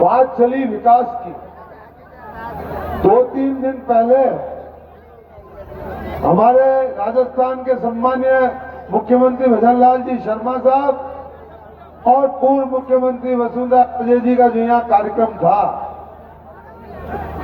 बात चली विकास की। 2-3 दिन पहले हमारे राजस्थान के सम्मानीय मुख्यमंत्री भजनलाल जी शर्मा साहब और पूर्व मुख्यमंत्री वसुंधरा राजे जी का जो यहाँ कार्यक्रम था,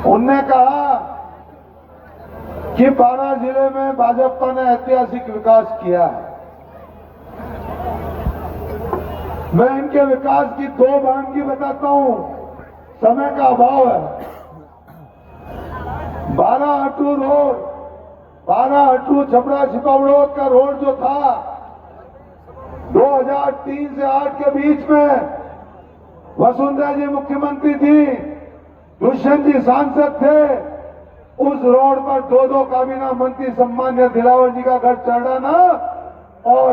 उनने कहा कि 12 जिले में भाजपा ने ऐतिहासिक विकास किया है। मैं इनके विकास की 2 वानगी बताता हूं, समय का अभाव है। 12 हटू रोड, 12 हटू छपरा छिपावड़ोद का रोड जो था 2003 से 8 के बीच में, वसुंधरा जी मुख्यमंत्री थी, दुष्यंत जी सांसद थे। उस रोड पर 2 काबीना मंत्री सम्मान्य दिलावर जी का घर चढ़ाना और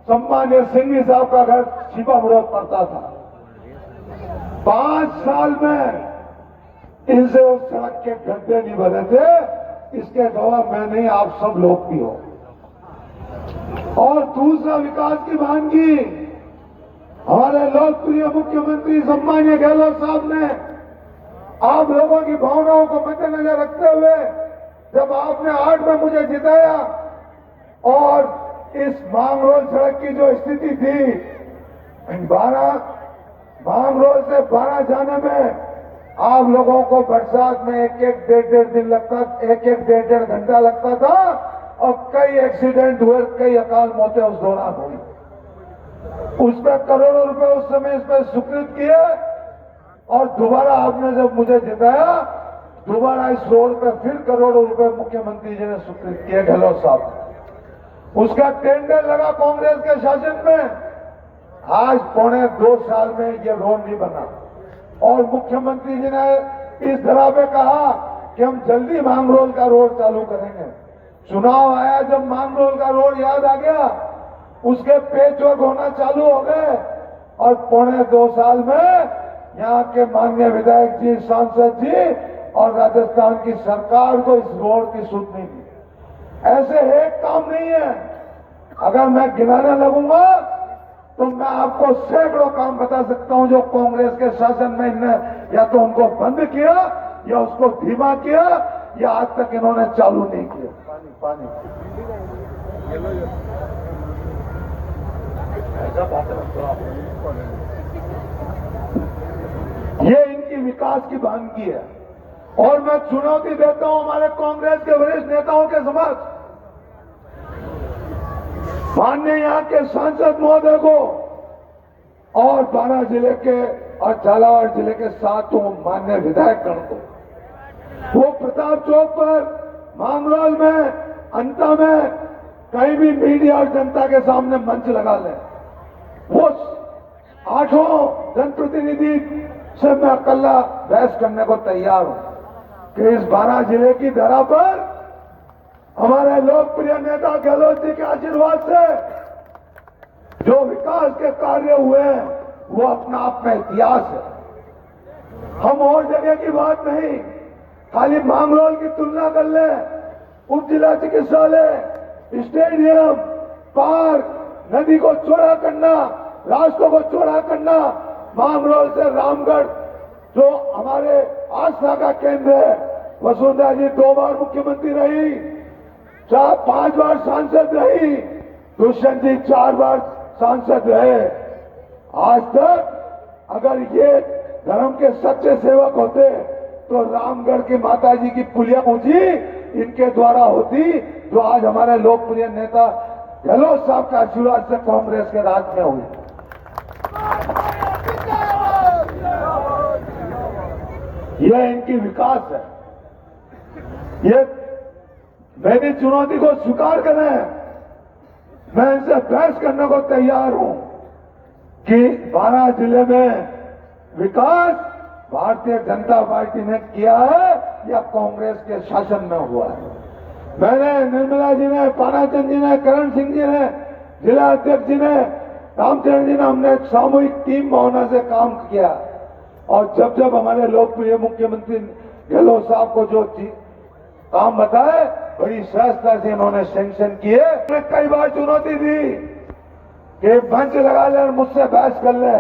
सम्मान्य सिंघवी साहब का घर छिपावड़ोद पड़ता था। 5 साल में इनसे उस सड़क के गड्ढे नहीं बने थे। इसके गवाह मैं नहीं, आप सब लोग भी हो। और दूसरा विकास की वानगी, हमारे लोकप्रिय मुख्यमंत्री सम्मान्य गहलोत साहब ने आप लोगों की भावनाओं को मद्देनजर रखते हुए, जब आपने 8 में मुझे जिताया और इस मांगरोल सड़क की जो स्थिति थी, 12 मांगरोल से 12 जाने में आप लोगों को बरसात में 1-1, 1.5 दिन लगता, 1-1, 1.5 घंटा लगता था और कई एक्सीडेंट हुए, कई अकाल मौतें उस दौरान हुई। उस पर करोड़ों रुपए उस समय इस पर स्वीकृत किए और दोबारा आपने जब मुझे जिताया, दोबारा इस रोड पर फिर करोड़ों रुपए मुख्यमंत्री जी ने स्वीकृत किए, गहलोत साहब। उसका टेंडर लगा कांग्रेस के शासन में। आज 2.25 साल में ये रोड नहीं बना और मुख्यमंत्री जी ने इस तरह पे कहा कि हम जल्दी मांगरोल का रोड चालू करेंगे। चुनाव आया, जब मांगरोल का रोड याद आ गया, उसके पेचवर्क होना चालू हो गए और 2.25 साल में यहाँ के माननीय विधायक जी, सांसद जी और राजस्थान की सरकार को इस रोड की सुध नहीं दी। ऐसे एक काम नहीं है। अगर मैं गिनाने लगूंगा तो मैं आपको सैकड़ों काम बता सकता हूं जो कांग्रेस के शासन में इन्होंने या तो उनको बंद किया या उसको धीमा किया या आज तक इन्होंने चालू नहीं किया। पानी ये इनकी विकास की वानगी है और मैं चुनौती देता हूं हमारे कांग्रेस के वरिष्ठ नेताओं के समक्ष, माननीय यहाँ के सांसद महोदय को और 12 जिले के और झालावाड़ जिले के 7 माननीय विधायकगण को, वो प्रताप चौक पर, मांगरोल में, अंता में कहीं भी मीडिया और जनता के सामने मंच लगा लें। वो 8 जनप्रतिनिधि से मैं अकेला बहस करने को तैयार हूं कि इस 12 जिले की धरा पर हमारे लोकप्रिय नेता गहलोत जी के आशीर्वाद से जो विकास के कार्य हुए हैं वो अपना आप में इतिहास है। हम और जगह की बात नहीं, खाली मांगरोल की तुलना कर ले, उप जिला चिकित्सालय, स्टेडियम, पार्क, नदी को चौड़ा करना, रास्तों को चौड़ा करना, मांगरोल से रामगढ़ जो हमारे आस्था का केंद्र है, वसुंधरा जी 2 बार मुख्यमंत्री रही, 5 बार सांसद रही, दुष्यंत जी 4 बार सांसद रहे। आज तक अगर ये धर्म के सच्चे सेवक होते तो रामगढ़ की माता जी की पुलिया ऊंची इनके द्वारा होती, जो आज हमारे लोकप्रिय नेता गहलोत साहब के आशीर्वाद से कांग्रेस के राज में हुई। यह इनकी विकास है। ये मेरी चुनौती को स्वीकार करें, मैं इनसे बहस करने को तैयार हूं कि 12 जिले में विकास भारतीय जनता पार्टी ने किया है या कांग्रेस के शासन में हुआ है। मैंने, निर्मला जी ने, पानाचंद जी ने, करण सिंह जी ने, जिला अध्यक्ष जी ने, रामचरण जी ने, हमने एक सामूहिक टीम भावना से काम किया और जब जब हमारे लोकप्रिय मुख्यमंत्री गहलोत साहब को जो काम बताए बड़ी सहजता से इन्होंने सैंक्शन किए। कई बार चुनौती दी कि मंच लगा ले और मुझसे बहस कर ले,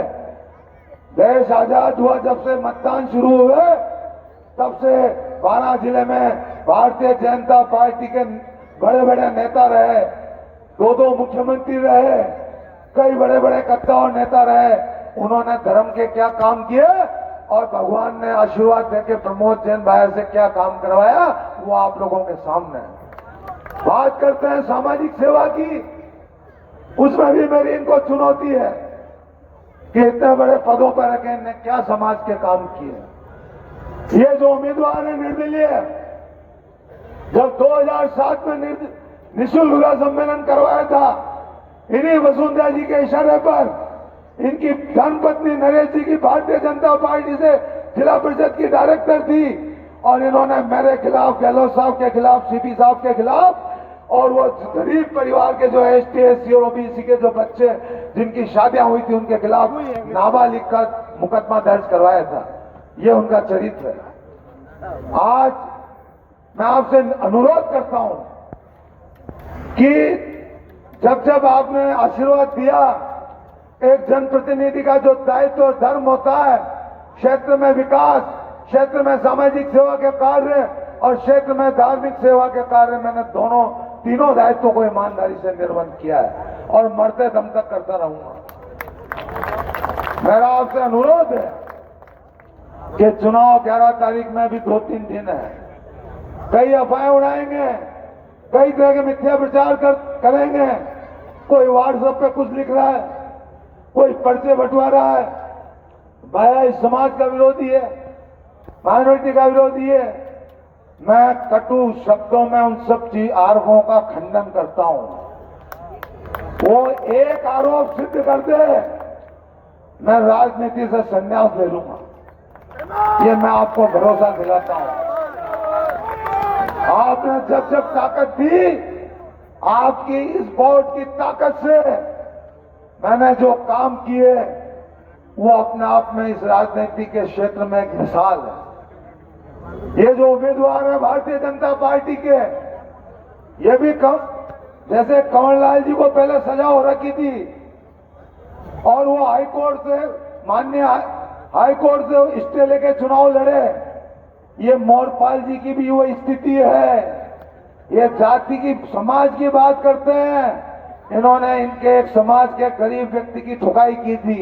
देश आजाद हुआ जब से मतदान शुरू हुए तब से 12 जिले में भारतीय जनता पार्टी के बड़े बड़े नेता रहे, दो मुख्यमंत्री रहे, कई बड़े बड़े कद्दा और नेता रहे। उन्होंने धर्म के क्या काम किए और भगवान ने आशीर्वाद देके प्रमोद जैन भाई से क्या काम करवाया वो आप लोगों के सामने है। बात करते हैं सामाजिक सेवा की, उसमें भी मेरी इनको चुनौती है कि इतने बड़े पदों पर रखे इनने क्या समाज के काम किए। ये जो उम्मीदवार है निर्दलीय, जब 2007 में निःशुल्क विवाह सम्मेलन करवाया था, इन्हीं वसुंधरा जी के इशारे पर इनकी धर्मपत्नी नरेश जी की भारतीय जनता पार्टी से जिला परिषद की डायरेक्टर थी और इन्होंने मेरे खिलाफ, गहलोत साहब के खिलाफ, सीपी साहब के खिलाफ और वो गरीब परिवार के जो एसटी, एससी और ओबीसी के जो बच्चे जिनकी शादियां हुई थी उनके खिलाफ नाबालिग का मुकदमा दर्ज करवाया था। ये उनका चरित्र है। आज मैं आपसे अनुरोध करता हूं कि जब जब आपने आशीर्वाद दिया, एक जनप्रतिनिधि का जो दायित्व और धर्म होता है, क्षेत्र में विकास, क्षेत्र में सामाजिक सेवा के कार्य और क्षेत्र में धार्मिक सेवा के कार्य, मैंने तीनों दायित्वों को ईमानदारी से निर्वहन किया है और मरते दम तक करता रहूंगा। मेरा आपसे अनुरोध है कि चुनाव 11 तारीख में भी 2-3 दिन है, कई अफवाहें उड़ाएंगे, कई तरह के मिथ्या प्रचार करेंगे, कोई व्हाट्सएप पे कुछ लिख रहा है, कोई पर्चे बंटवा रहा है, भाया इस समाज का विरोधी है, माइनॉरिटी का विरोधी है। मैं कटु शब्दों में उन सब आरोपों का खंडन करता हूं। वो एक आरोप सिद्ध कर दे, मैं राजनीति से संन्यास ले लूंगा, ये मैं आपको भरोसा दिलाता हूं। आपने जब जब ताकत दी, आपकी इस बोर्ड की ताकत से मैंने जो काम किए वो अपने आप में इस राजनीति के क्षेत्र में एक मिसाल है। ये जो उम्मीदवार है भारतीय जनता पार्टी के, ये भी जैसे कंवरलाल जी को पहले सजा हो रखी थी और वो हाईकोर्ट से, माननीय हाईकोर्ट से स्टे लेके चुनाव लड़े, ये मोरपाल जी की भी वो स्थिति है। ये जाति की, समाज की बात करते हैं, इन्होंने इनके एक समाज के गरीब व्यक्ति की ठुकाई की थी,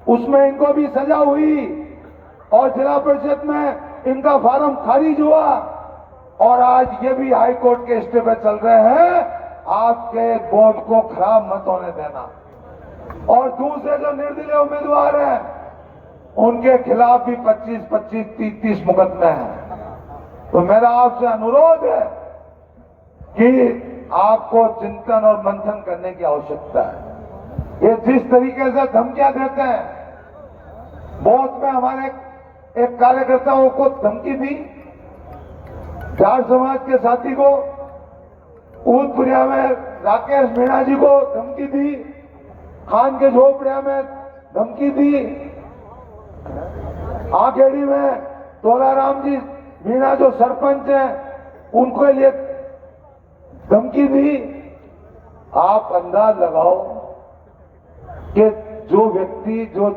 उसमें इनको भी सजा हुई और जिला परिषद में इनका फार्म खारिज हुआ और आज ये भी हाईकोर्ट के स्टे पे चल रहे हैं। आपके बोर्ड को खराब मत होने देना। और दूसरे जो निर्दलीय उम्मीदवार हैं उनके खिलाफ भी 25-25, 30-30 मुकदमे हैं। तो मेरा आपसे अनुरोध है कि आपको चिंतन और मंथन करने की आवश्यकता है। ये जिस तरीके से धमकियां देते हैं, बहुत में हमारे एक कार्यकर्ताओं को धमकी दी, जाट समाज के साथी को, ऊदपुरिया में राकेश मीणा जी को धमकी दी, खान के झोपड़िया में धमकी दी, आखेड़ी में तोलाराम जी मीणा जो सरपंच हैं उनको लिए धमकी दी। आप अंदाज लगाओ कि जो व्यक्ति जो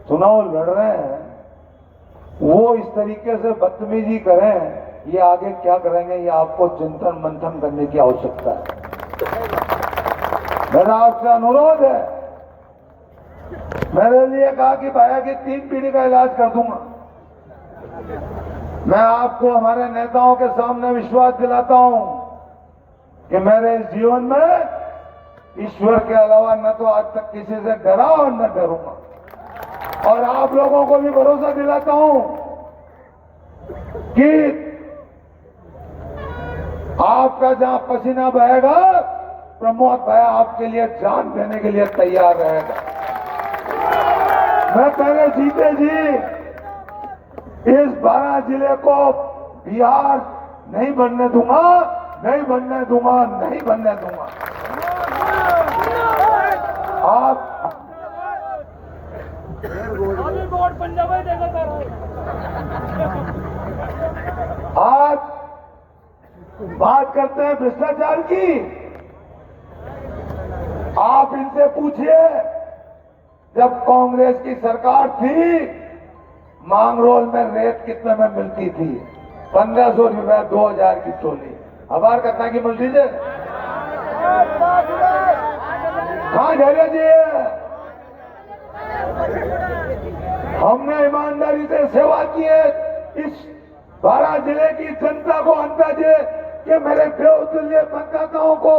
चुनाव लड़ रहे हैं वो इस तरीके से बदतमीजी करें, ये आगे क्या करेंगे, ये आपको चिंतन मंथन करने की आवश्यकता है। मेरा आपसे अनुरोध है, मेरे लिए कहा कि भाया की 3 पीढ़ी का इलाज कर दूंगा। मैं आपको हमारे नेताओं के सामने विश्वास दिलाता हूं कि मेरे इस जीवन में ईश्वर के अलावा न तो आज तक किसी से डरा और न डरूंगा। और आप लोगों को भी भरोसा दिलाता हूं कि आपका जहां पसीना बहेगा, प्रमोद भाई आपके लिए जान देने के लिए तैयार रहेगा। मैं पहले जीते जी इस 12 जिले को बिहार नहीं बनने दूंगा, नहीं बनने दूंगा, नहीं बनने दूंगा। आप आज बात करते हैं भ्रष्टाचार की। आप इनसे पूछिए, जब कांग्रेस की सरकार थी, मांगरोल में रेत कितने में मिलती थी? 1500 रुपए 2000 की टोली। हमार कितना की मिलती थी? कहां धैर्य जी है? हमने ईमानदारी से सेवा की है। इस 12 जिले की जनता को अंदाजे कि मेरे देवतुल्य मतदाताओं को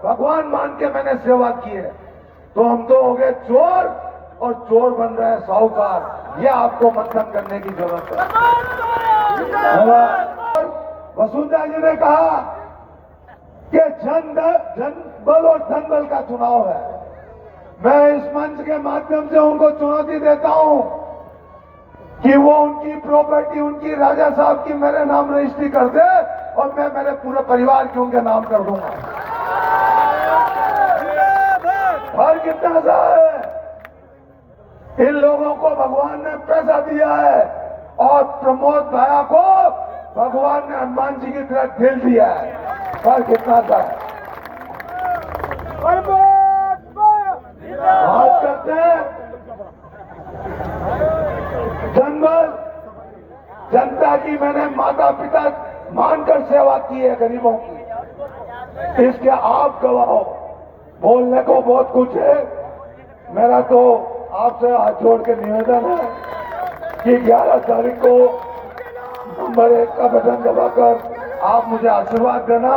भगवान मान के मैंने सेवा की है। तो हम तो हो गए चोर और चोर बन रहे हैं साहूकार। यह आपको मंथन करने की जरूरत है। वसुंधरा जी ने कहा कि जन बल और धन बल का चुनाव है। मैं इस मंच के माध्यम से उनको चुनौती देता हूं कि वो उनकी प्रॉपर्टी, उनकी राजा साहब की मेरे नाम रजिस्ट्री कर दे और मैं मेरे पूरे परिवार की उनके नाम कर दूंगा। और कितना सा है? इन लोगों को भगवान ने पैसा दिया है और प्रमोद भाया को भगवान ने हनुमान जी की तरह दिल दिया है। और कितना सा है? बात करते हैं जनबल। जनता की मैंने माता पिता मानकर सेवा की है, गरीबों की। इसके आप गवाह हो। बोलने को बहुत कुछ है। मेरा तो आपसे हाथ जोड़ के निवेदन है कि 11 तारीख को नंबर 1 का बटन दबाकर आप मुझे आशीर्वाद देना।